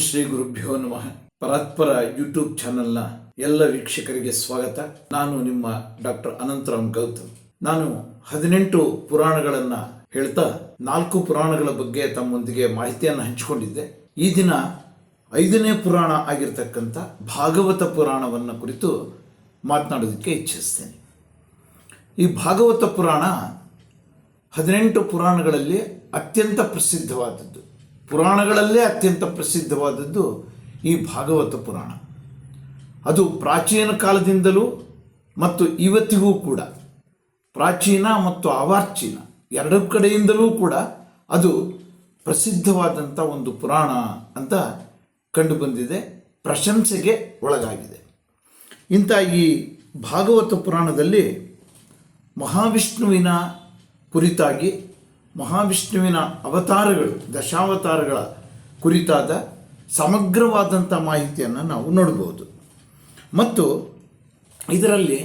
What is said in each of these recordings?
ಶ್ರೀ ಗುರುಭ್ಯೋ ನಮಃ. ಪರಾತ್ಪರ ಯೂಟ್ಯೂಬ್ ಚಾನೆಲ್ನ ಎಲ್ಲ ವೀಕ್ಷಕರಿಗೆ ಸ್ವಾಗತ. ನಾನು ನಿಮ್ಮ ಡಾಕ್ಟರ್ ಅನಂತರಾಮ್ ಗೌತಮ್. ನಾನು 18 ಪುರಾಣಗಳನ್ನು ಹೇಳ್ತಾ 4 ಪುರಾಣಗಳ ಬಗ್ಗೆ ತಮ್ಮೊಂದಿಗೆ ಮಾಹಿತಿಯನ್ನು ಹಂಚಿಕೊಂಡಿದ್ದೆ. ಈ ದಿನ 5ನೇ ಪುರಾಣ ಆಗಿರ್ತಕ್ಕಂಥ ಭಾಗವತ ಪುರಾಣವನ್ನು ಕುರಿತು ಮಾತನಾಡೋದಕ್ಕೆ ಇಚ್ಛಿಸ್ತೇನೆ. ಈ ಭಾಗವತ ಪುರಾಣ 18 ಪುರಾಣಗಳಲ್ಲಿ ಅತ್ಯಂತ ಪ್ರಸಿದ್ಧವಾದದ್ದು. ಪುರಾಣಗಳಲ್ಲೇ ಅತ್ಯಂತ ಪ್ರಸಿದ್ಧವಾದದ್ದು ಈ ಭಾಗವತ ಪುರಾಣ. ಅದು ಪ್ರಾಚೀನ ಕಾಲದಿಂದಲೂ ಮತ್ತು ಇವತ್ತಿಗೂ ಕೂಡ, ಪ್ರಾಚೀನ ಮತ್ತು ಅವಾರ್ಚೀನ ಎರಡು ಕಡೆಯಿಂದಲೂ ಕೂಡ ಅದು ಪ್ರಸಿದ್ಧವಾದಂಥ ಒಂದು ಪುರಾಣ ಅಂತ ಕಂಡುಬಂದಿದೆ, ಪ್ರಶಂಸೆಗೆ ಒಳಗಾಗಿದೆ. ಇಂಥ ಈ ಭಾಗವತ ಪುರಾಣದಲ್ಲಿ ಮಹಾವಿಷ್ಣುವಿನ ಕುರಿತಾಗಿ, ಮಹಾವಿಷ್ಣುವಿನ ಅವತಾರಗಳು, ದಶಾವತಾರಗಳ ಕುರಿತಾದ ಸಮಗ್ರವಾದಂಥ ಮಾಹಿತಿಯನ್ನು ನಾವು ನೋಡ್ಬೋದು. ಮತ್ತು ಇದರಲ್ಲಿ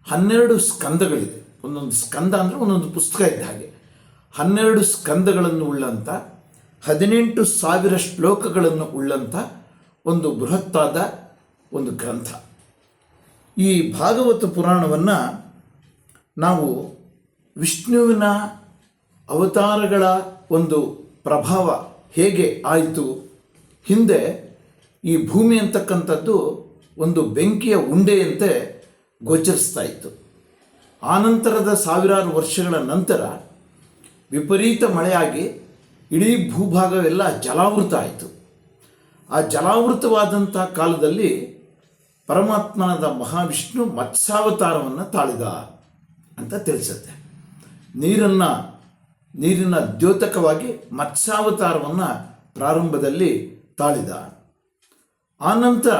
12 ಸ್ಕಂದಗಳಿದೆ. ಒಂದೊಂದು ಸ್ಕಂದ ಅಂದರೆ ಒಂದೊಂದು ಪುಸ್ತಕ ಇದ್ದ ಹಾಗೆ 12 ಸ್ಕಂದಗಳನ್ನು ಉಳ್ಳಂಥ 18,000 ಶ್ಲೋಕಗಳನ್ನು ಉಳ್ಳಂಥ ಒಂದು ಬೃಹತ್ತಾದ ಒಂದು ಗ್ರಂಥ. ಈ ಭಾಗವತ ಪುರಾಣವನ್ನು ನಾವು ವಿಷ್ಣುವಿನ ಅವತಾರಗಳ ಒಂದು ಪ್ರಭಾವ ಹೇಗೆ ಆಯಿತು, ಹಿಂದೆ ಈ ಭೂಮಿ ಅಂತಕ್ಕಂಥದ್ದು ಒಂದು ಬೆಂಕಿಯ ಉಂಡೆಯಂತೆ ಗೋಚರಿಸ್ತಾ ಇತ್ತು. ಆನಂತರದ ಸಾವಿರಾರು ವರ್ಷಗಳ ನಂತರ ವಿಪರೀತ ಮಳೆಯಾಗಿ ಇಡೀ ಭೂಭಾಗವೆಲ್ಲ ಜಲಾವೃತ ಆಯಿತು. ಆ ಜಲಾವೃತವಾದಂಥ ಕಾಲದಲ್ಲಿ ಪರಮಾತ್ಮನಾದ ಮಹಾವಿಷ್ಣು ಮತ್ಸ್ಯಾವತಾರವನ್ನು ತಾಳಿದ ಅಂತ ತಿಳಿಸುತ್ತೆ. ನೀರಿನ ದ್ಯೋತಕವಾಗಿ ಮತ್ಸ್ಯಾವತಾರವನ್ನು ಪ್ರಾರಂಭದಲ್ಲಿ ತಾಳಿದ. ಆನಂತರ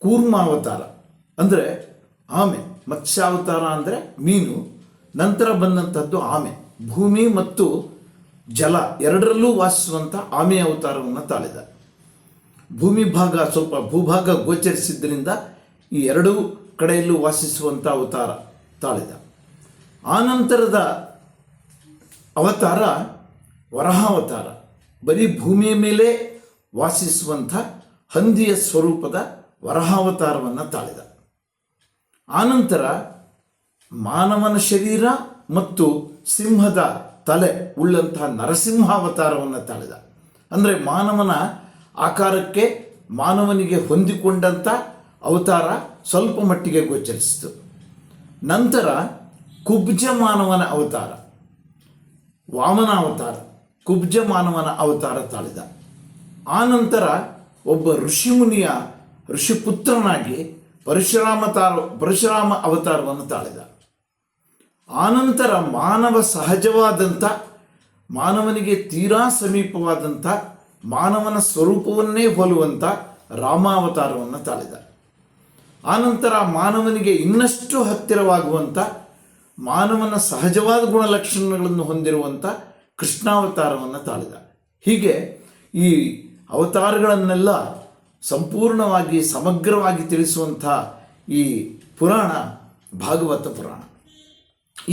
ಕೂರ್ಮಾವತಾರ ಅಂದರೆ ಆಮೆ, ಮತ್ಸ್ಯಾವತಾರ ಅಂದರೆ ಮೀನು, ನಂತರ ಬಂದಂಥದ್ದು ಆಮೆ, ಭೂಮಿ ಮತ್ತು ಜಲ ಎರಡರಲ್ಲೂ ವಾಸಿಸುವಂಥ ಆಮೆಯ ಅವತಾರವನ್ನು ತಾಳಿದ. ಭೂಮಿ ಭಾಗ ಸ್ವಲ್ಪ ಭೂಭಾಗ ಗೋಚರಿಸಿದ್ದರಿಂದ ಈ ಎರಡೂ ಕಡೆಯಲ್ಲೂ ವಾಸಿಸುವಂಥ ಅವತಾರ ತಾಳಿದ. ಆನಂತರದ ಅವತಾರ ವರಹಾವತಾರ, ಬರೀ ಭೂಮಿಯ ಮೇಲೆ ವಾಸಿಸುವಂಥ ಹಂದಿಯ ಸ್ವರೂಪದ ವರಹಾವತಾರವನ್ನು ತಾಳಿದ. ಆನಂತರ ಮಾನವನ ಶರೀರ ಮತ್ತು ಸಿಂಹದ ತಲೆ ಉಳ್ಳಂತಹ ನರಸಿಂಹಾವತಾರವನ್ನು ತಾಳಿದ. ಅಂದರೆ ಮಾನವನ ಆಕಾರಕ್ಕೆ, ಮಾನವನಿಗೆ ಹೊಂದಿಕೊಂಡಂಥ ಅವತಾರ ಸ್ವಲ್ಪ ಮಟ್ಟಿಗೆ ಗೋಚರಿಸಿತು. ನಂತರ ಕುಬ್ಜ ಮಾನವನ ಅವತಾರ, ವಾಮನಾವತಾರ, ಕುಬ್ಜ ಮಾನವನ ಅವತಾರ ತಾಳಿದ. ಆನಂತರ ಒಬ್ಬ ಋಷಿಪುತ್ರನಾಗಿ ಪರಶುರಾಮ ಅವತಾರವನ್ನು ತಾಳಿದ. ಆನಂತರ ಮಾನವ ಸಹಜವಾದಂಥ, ಮಾನವನಿಗೆ ತೀರಾ ಸಮೀಪವಾದಂಥ, ಮಾನವನ ಸ್ವರೂಪವನ್ನೇ ಹೋಲುವಂಥ ರಾಮಾವತಾರವನ್ನು ತಾಳಿದ. ಆನಂತರ ಮಾನವನಿಗೆ ಇನ್ನಷ್ಟು ಹತ್ತಿರವಾಗುವಂಥ, ಮಾನವನ ಸಹಜವಾದ ಗುಣಲಕ್ಷಣಗಳನ್ನು ಹೊಂದಿರುವಂಥ ಕೃಷ್ಣಾವತಾರವನ್ನು ತಾಳಿದ. ಹೀಗೆ ಈ ಅವತಾರಗಳನ್ನೆಲ್ಲ ಸಂಪೂರ್ಣವಾಗಿ ಸಮಗ್ರವಾಗಿ ತಿಳಿಸುವಂಥ ಈ ಪುರಾಣ ಭಾಗವತ ಪುರಾಣ.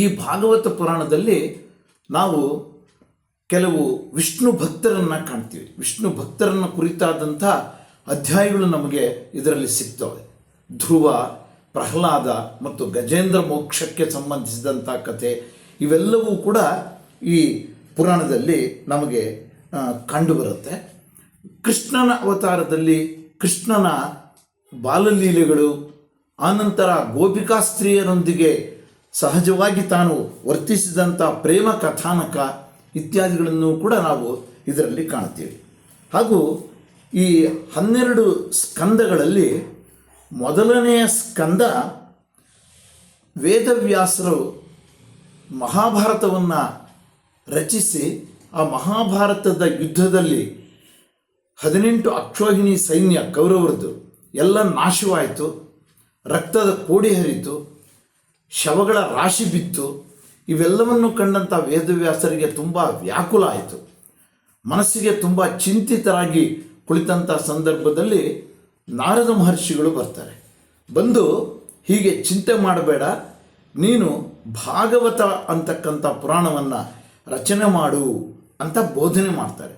ಈ ಭಾಗವತ ಪುರಾಣದಲ್ಲಿ ನಾವು ಕೆಲವು ವಿಷ್ಣು ಭಕ್ತರನ್ನು ಕಾಣ್ತೀವಿ. ವಿಷ್ಣು ಭಕ್ತರನ್ನು ಕುರಿತಾದಂಥ ಅಧ್ಯಾಯಗಳು ನಮಗೆ ಇದರಲ್ಲಿ ಸಿಗ್ತವೆ. ಧ್ರುವ, ಪ್ರಹ್ಲಾದ ಮತ್ತು ಗಜೇಂದ್ರ ಮೋಕ್ಷಕ್ಕೆ ಸಂಬಂಧಿಸಿದಂಥ ಕಥೆ ಇವೆಲ್ಲವೂ ಕೂಡ ಈ ಪುರಾಣದಲ್ಲಿ ನಮಗೆ ಕಂಡುಬರುತ್ತೆ. ಕೃಷ್ಣನ ಅವತಾರದಲ್ಲಿ ಕೃಷ್ಣನ ಬಾಲಲೀಲೆಗಳು, ಆನಂತರ ಗೋಪಿಕಾ ಸ್ತ್ರೀಯರೊಂದಿಗೆ ಸಹಜವಾಗಿ ತಾನು ವರ್ತಿಸಿದಂಥ ಪ್ರೇಮ ಕಥಾನಕ ಇತ್ಯಾದಿಗಳನ್ನು ಕೂಡ ನಾವು ಇದರಲ್ಲಿ ಕಾಣ್ತೀವಿ. ಹಾಗೂ ಈ 12 ಸ್ಕಂದಗಳಲ್ಲಿ ಮೊದಲನೆಯ ಸ್ಕಂದ ವೇದವ್ಯಾಸರು ಮಹಾಭಾರತವನ್ನು ರಚಿಸಿ, ಆ ಮಹಾಭಾರತದ ಯುದ್ಧದಲ್ಲಿ 18 ಅಕ್ಷೋಹಿಣಿ ಸೈನ್ಯ ಕೌರವರದ್ದು ಎಲ್ಲ ನಾಶವಾಯಿತು, ರಕ್ತದ ಕೋಡಿ ಹರಿತು, ಶವಗಳ ರಾಶಿ ಬಿತ್ತು. ಇವೆಲ್ಲವನ್ನು ಕಂಡಂಥ ವೇದವ್ಯಾಸರಿಗೆ ತುಂಬ ವ್ಯಾಕುಲ ಆಯಿತು. ಮನಸ್ಸಿಗೆ ತುಂಬ ಚಿಂತಿತರಾಗಿ ಕುಳಿತಂಥ ಸಂದರ್ಭದಲ್ಲಿ ನಾರದ ಮಹರ್ಷಿಗಳು ಬರ್ತಾರೆ. ಬಂದು ಹೀಗೆ ಚಿಂತೆ ಮಾಡಬೇಡ, ನೀನು ಭಾಗವತ ಅಂತಕ್ಕಂಥ ಪುರಾಣವನ್ನು ರಚನೆ ಮಾಡು ಅಂತ ಬೋಧನೆ ಮಾಡ್ತಾರೆ.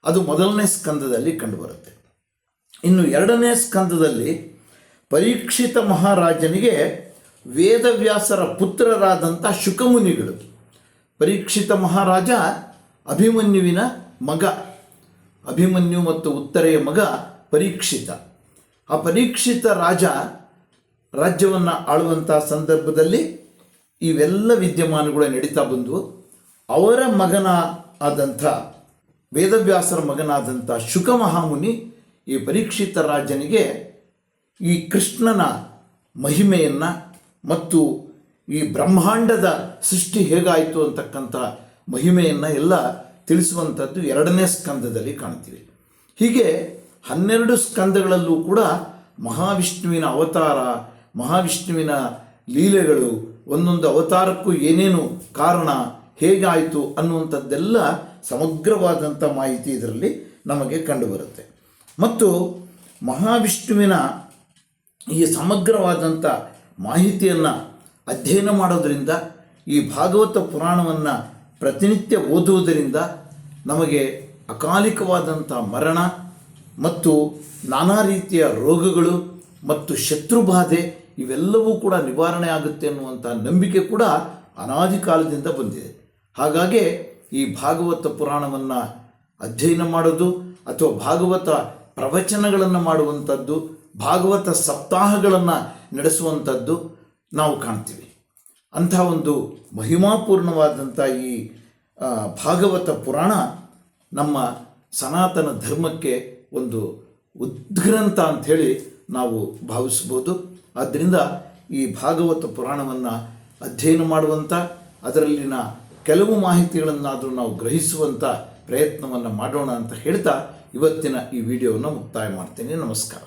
ಅದು ಮೊದಲನೇ ಸ್ಕಂದದಲ್ಲಿ ಕಂಡುಬರುತ್ತೆ. ಇನ್ನು ಎರಡನೇ ಸ್ಕಂದದಲ್ಲಿ ಪರೀಕ್ಷಿತ ಮಹಾರಾಜನಿಗೆ ವೇದವ್ಯಾಸರ ಪುತ್ರರಾದಂಥ ಶುಕಮುನಿಗಳು, ಪರೀಕ್ಷಿತ ಮಹಾರಾಜ ಅಭಿಮನ್ಯುವಿನ ಮಗ, ಅಭಿಮನ್ಯು ಮತ್ತು ಉತ್ತರೆಯ ಮಗ ಪರೀಕ್ಷಿತ. ಆ ಪರೀಕ್ಷಿತ ರಾಜ್ಯವನ್ನು ಆಳುವಂಥ ಸಂದರ್ಭದಲ್ಲಿ ಇವೆಲ್ಲ ವಿದ್ಯಮಾನಗಳು ನಡೀತಾ ಬಂದವು. ಅವರ ಆದಂಥ ವೇದವ್ಯಾಸರ ಮಗನಾದಂಥ ಶುಕ ಮಹಾಮುನಿ ಈ ಪರೀಕ್ಷಿತ ರಾಜನಿಗೆ ಈ ಕೃಷ್ಣನ ಮಹಿಮೆಯನ್ನು ಮತ್ತು ಈ ಬ್ರಹ್ಮಾಂಡದ ಸೃಷ್ಟಿ ಹೇಗಾಯಿತು ಅಂತಕ್ಕಂಥ ಮಹಿಮೆಯನ್ನು ಎಲ್ಲ ತಿಳಿಸುವಂಥದ್ದು ಎರಡನೇ ಸ್ಕಂದದಲ್ಲಿ ಕಾಣ್ತೀವಿ. ಹೀಗೆ 12 ಸ್ಕಂದಗಳಲ್ಲೂ ಕೂಡ ಮಹಾವಿಷ್ಣುವಿನ ಅವತಾರ, ಮಹಾವಿಷ್ಣುವಿನ ಲೀಲೆಗಳು, ಒಂದೊಂದು ಅವತಾರಕ್ಕೂ ಏನೇನು ಕಾರಣ, ಹೇಗಾಯಿತು ಅನ್ನುವಂಥದ್ದೆಲ್ಲ ಸಮಗ್ರವಾದಂಥ ಮಾಹಿತಿ ಇದರಲ್ಲಿ ನಮಗೆ ಕಂಡುಬರುತ್ತೆ. ಮತ್ತು ಮಹಾವಿಷ್ಣುವಿನ ಈ ಸಮಗ್ರವಾದಂಥ ಮಾಹಿತಿಯನ್ನು ಅಧ್ಯಯನ ಮಾಡೋದರಿಂದ, ಈ ಭಾಗವತ ಪುರಾಣವನ್ನು ಪ್ರತಿನಿತ್ಯ ಓದುವುದರಿಂದ ನಮಗೆ ಅಕಾಲಿಕವಾದಂಥ ಮರಣ ಮತ್ತು ನಾನಾ ರೀತಿಯ ರೋಗಗಳು ಮತ್ತು ಶತ್ರುಬಾಧೆ ಇವೆಲ್ಲವೂ ಕೂಡ ನಿವಾರಣೆ ಆಗುತ್ತೆ ಅನ್ನುವಂಥ ನಂಬಿಕೆ ಕೂಡ ಅನಾದಿ ಕಾಲದಿಂದ ಬಂದಿದೆ. ಹಾಗಾಗಿ ಈ ಭಾಗವತ ಪುರಾಣವನ್ನು ಅಧ್ಯಯನ ಮಾಡೋದು ಅಥವಾ ಭಾಗವತ ಪ್ರವಚನಗಳನ್ನು ಮಾಡುವಂಥದ್ದು, ಭಾಗವತ ಸಪ್ತಾಹಗಳನ್ನು ನಡೆಸುವಂಥದ್ದು ನಾವು ಕಾಣ್ತೀವಿ. ಅಂಥ ಒಂದು ಮಹಿಮಾಪೂರ್ಣವಾದಂಥ ಈ ಭಾಗವತ ಪುರಾಣ ನಮ್ಮ ಸನಾತನ ಧರ್ಮಕ್ಕೆ ಒಂದು ಉದ್ಗ್ರಂಥ ಅಂಥೇಳಿ ನಾವು ಭಾವಿಸ್ಬೋದು. ಆದ್ದರಿಂದ ಈ ಭಾಗವತ ಪುರಾಣವನ್ನು ಅಧ್ಯಯನ ಮಾಡುವಂಥ, ಅದರಲ್ಲಿನ ಕೆಲವು ಮಾಹಿತಿಗಳನ್ನಾದರೂ ನಾವು ಗ್ರಹಿಸುವಂಥ ಪ್ರಯತ್ನವನ್ನು ಮಾಡೋಣ ಅಂತ ಹೇಳ್ತಾ ಇವತ್ತಿನ ಈ ವಿಡಿಯೋವನ್ನು ಮುಕ್ತಾಯ ಮಾಡ್ತೀನಿ. ನಮಸ್ಕಾರ.